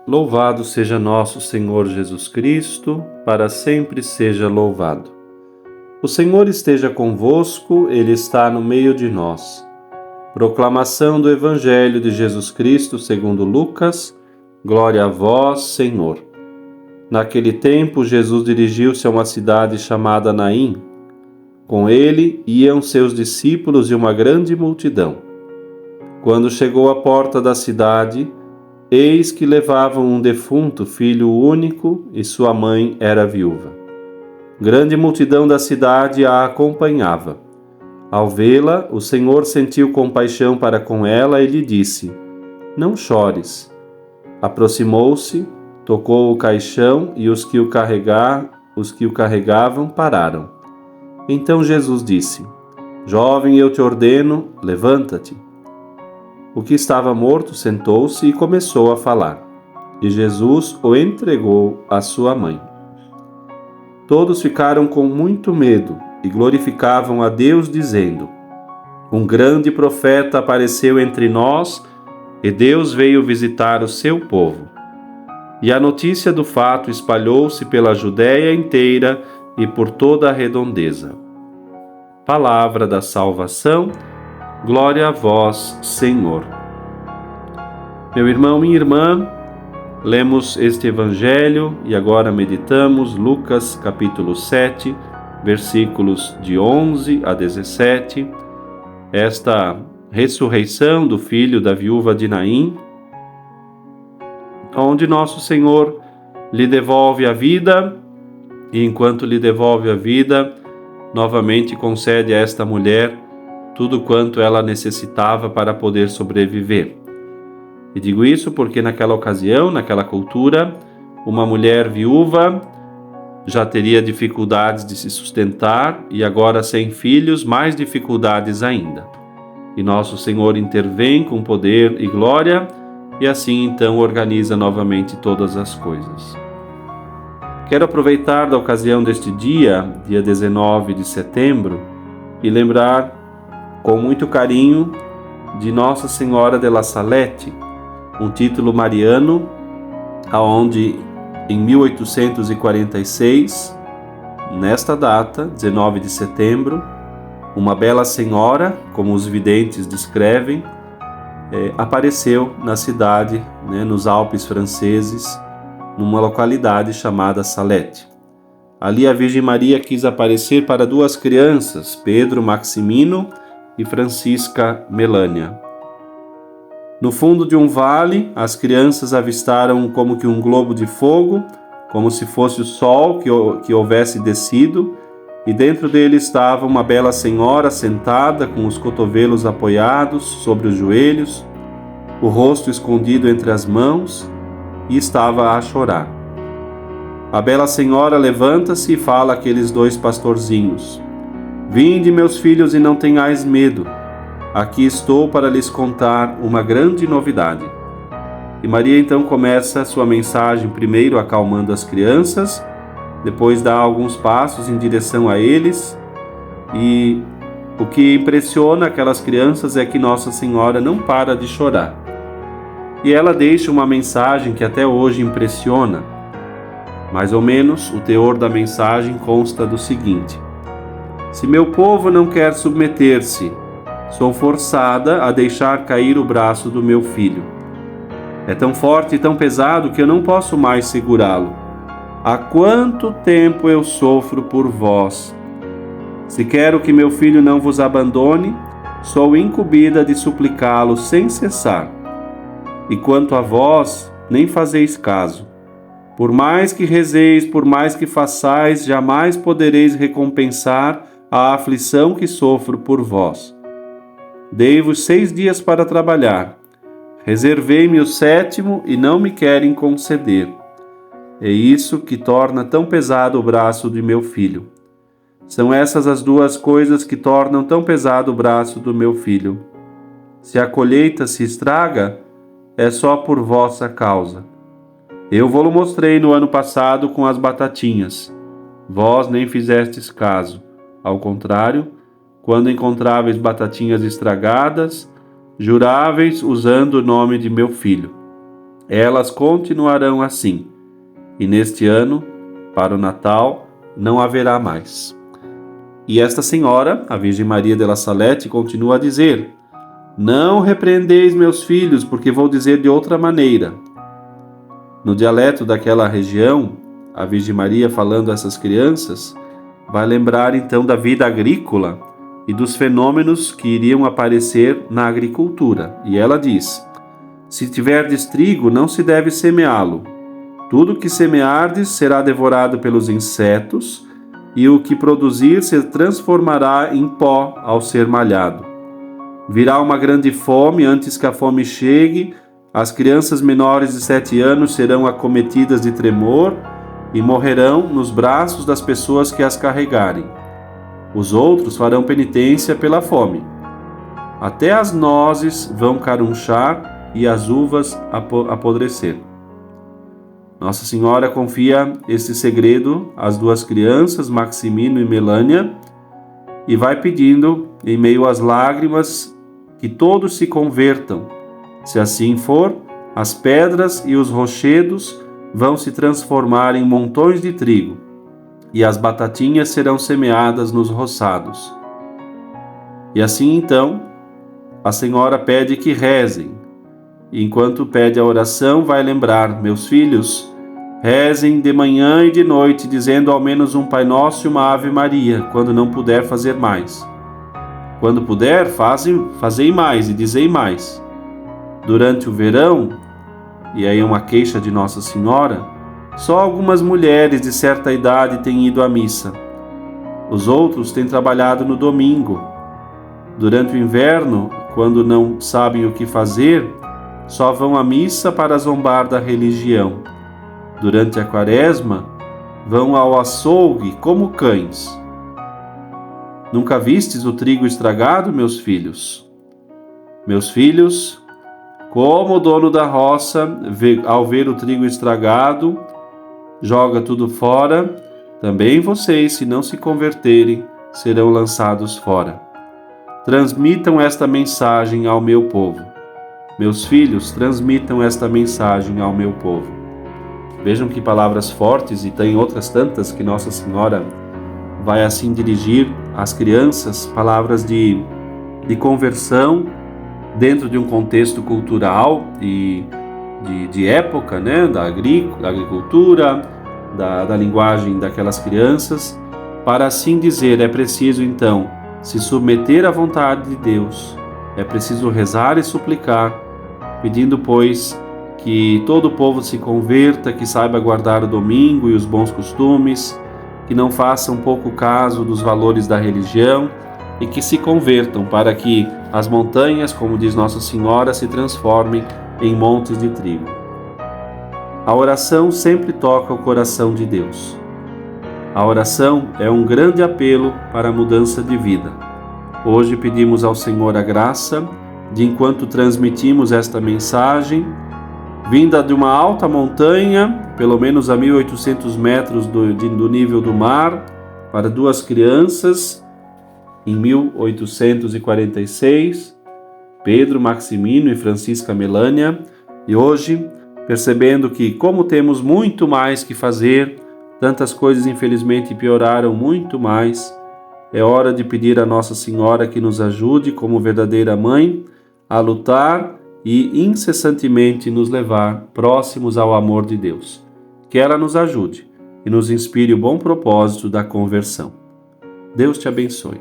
Louvado seja nosso Senhor Jesus Cristo, para sempre seja louvado. O Senhor esteja convosco, Ele está no meio de nós. Proclamação do Evangelho de Jesus Cristo segundo Lucas. Glória a vós, Senhor. Naquele tempo, Jesus dirigiu-se a uma cidade chamada Naim. Com ele iam seus discípulos e uma grande multidão. Quando chegou à porta da cidade, eis que levavam um defunto filho único e sua mãe era viúva. Grande multidão da cidade a acompanhava. Ao vê-la, o Senhor sentiu compaixão para com ela e lhe disse: Não chores. Aproximou-se, tocou o caixão e os que o carregavam pararam. Então Jesus disse: Jovem, eu te ordeno, levanta-te. O que estava morto sentou-se e começou a falar, e Jesus o entregou à sua mãe. Todos ficaram com muito medo e glorificavam a Deus, dizendo: Um grande profeta apareceu entre nós, e Deus veio visitar o seu povo. E a notícia do fato espalhou-se pela Judéia inteira e por toda a redondeza. Palavra da salvação, glória a vós, Senhor. Meu irmão, minha irmã, lemos este Evangelho e agora meditamos Lucas capítulo 7, versículos de 11 a 17, esta ressurreição do filho da viúva de Naim, onde nosso Senhor lhe devolve a vida e enquanto lhe devolve a vida, novamente concede a esta mulher tudo quanto ela necessitava para poder sobreviver. E digo isso porque naquela ocasião, naquela cultura, uma mulher viúva já teria dificuldades de se sustentar e agora sem filhos, mais dificuldades ainda. E nosso Senhor intervém com poder e glória e assim então organiza novamente todas as coisas. Quero aproveitar da ocasião deste dia 19 de setembro, e lembrar com muito carinho de Nossa Senhora de La Salette, um título mariano, aonde em 1846, nesta data, 19 de setembro, uma bela senhora, como os videntes descrevem, apareceu na cidade, nos Alpes franceses, numa localidade chamada Salette. Ali a Virgem Maria quis aparecer para duas crianças, Pedro Maximino e Francisca Melânia. No fundo de um vale, as crianças avistaram como que um globo de fogo, como se fosse o sol que houvesse descido, e dentro dele estava uma bela senhora sentada com os cotovelos apoiados sobre os joelhos, o rosto escondido entre as mãos, e estava a chorar. A bela senhora levanta-se e fala àqueles dois pastorzinhos: Vinde, meus filhos, e não tenhais medo. Aqui estou para lhes contar uma grande novidade. E Maria então começa a sua mensagem, primeiro acalmando as crianças, depois dá alguns passos em direção a eles, e o que impressiona aquelas crianças é que Nossa Senhora não para de chorar. E ela deixa uma mensagem que até hoje impressiona. Mais ou menos, o teor da mensagem consta do seguinte: Se meu povo não quer submeter-se, sou forçada a deixar cair o braço do meu filho. É tão forte e tão pesado que eu não posso mais segurá-lo. Há quanto tempo eu sofro por vós? Se quero que meu filho não vos abandone, sou incumbida de suplicá-lo sem cessar. E quanto a vós, nem fazeis caso. Por mais que rezeis, por mais que façais, jamais podereis recompensar a aflição que sofro por vós. Dei-vos 6 dias para trabalhar. Reservei-me o 7º e não me querem conceder. É isso que torna tão pesado o braço de meu filho. São essas as duas coisas que tornam tão pesado o braço do meu filho. Se a colheita se estraga, é só por vossa causa. Eu vou-lo mostrei no ano passado com as batatinhas. Vós nem fizestes caso. Ao contrário, quando encontráveis batatinhas estragadas, juráveis usando o nome de meu filho. elas continuarão assim, e neste ano, para o Natal, não haverá mais. E esta senhora, a Virgem Maria de La Salette, continua a dizer: não repreendeis meus filhos, porque vou dizer de outra maneira. No dialeto daquela região, a Virgem Maria falando a essas crianças, vai lembrar então da vida agrícola e dos fenômenos que iriam aparecer na agricultura. E ela diz: se tiverdes trigo, não se deve semeá-lo. Tudo que semeardes será devorado pelos insetos, e o que produzir se transformará em pó ao ser malhado. Virá uma grande fome antes que a fome chegue, as crianças menores de 7 anos serão acometidas de tremor e morrerão nos braços das pessoas que as carregarem. Os outros farão penitência pela fome. Até as nozes vão carunchar e as uvas apodrecer. Nossa Senhora confia este segredo às duas crianças, Maximino e Melânia, e vai pedindo, em meio às lágrimas, que todos se convertam. Se assim for, as pedras e os rochedos vão se transformar em montões de trigo, e as batatinhas serão semeadas nos roçados. E assim então, a Senhora pede que rezem. E enquanto pede a oração, vai lembrar: meus filhos, rezem de manhã e de noite, dizendo ao menos um Pai Nosso e uma Ave Maria, quando não puder fazer mais. Quando puder, fazei mais e dizei mais. Durante o verão, e aí uma queixa de Nossa Senhora, só algumas mulheres de certa idade têm ido à missa. Os outros têm trabalhado no domingo. Durante o inverno, quando não sabem o que fazer, só vão à missa para zombar da religião. Durante a quaresma, vão ao açougue como cães. Nunca vistes o trigo estragado, meus filhos? Meus filhos, como o dono da roça, ao ver o trigo estragado, joga tudo fora, também vocês, se não se converterem, serão lançados fora. Transmitam esta mensagem ao meu povo. Meus filhos, transmitam esta mensagem ao meu povo. Vejam que palavras fortes, e tem outras tantas que Nossa Senhora vai assim dirigir às crianças, palavras de conversão dentro de um contexto cultural e de época, né? Da agricultura, da linguagem daquelas crianças, para assim dizer: é preciso então se submeter à vontade de Deus, é preciso rezar e suplicar, pedindo, pois, que todo o povo se converta, que saiba guardar o domingo e os bons costumes, que não façam pouco caso dos valores da religião e que se convertam para que as montanhas, como diz Nossa Senhora, se transformem em montes de trigo. A oração sempre toca o coração de Deus. A oração é um grande apelo para a mudança de vida. Hoje pedimos ao Senhor a graça de, enquanto transmitimos esta mensagem, vinda de uma alta montanha, pelo menos a 1.800 metros do nível do mar, para duas crianças, em 1846, Pedro, Maximino e Francisca Melânia, e hoje, percebendo que, como temos muito mais que fazer, tantas coisas infelizmente pioraram muito mais, é hora de pedir a Nossa Senhora que nos ajude, como verdadeira mãe, a lutar e incessantemente nos levar próximos ao amor de Deus. Que ela nos ajude e nos inspire o bom propósito da conversão. Deus te abençoe.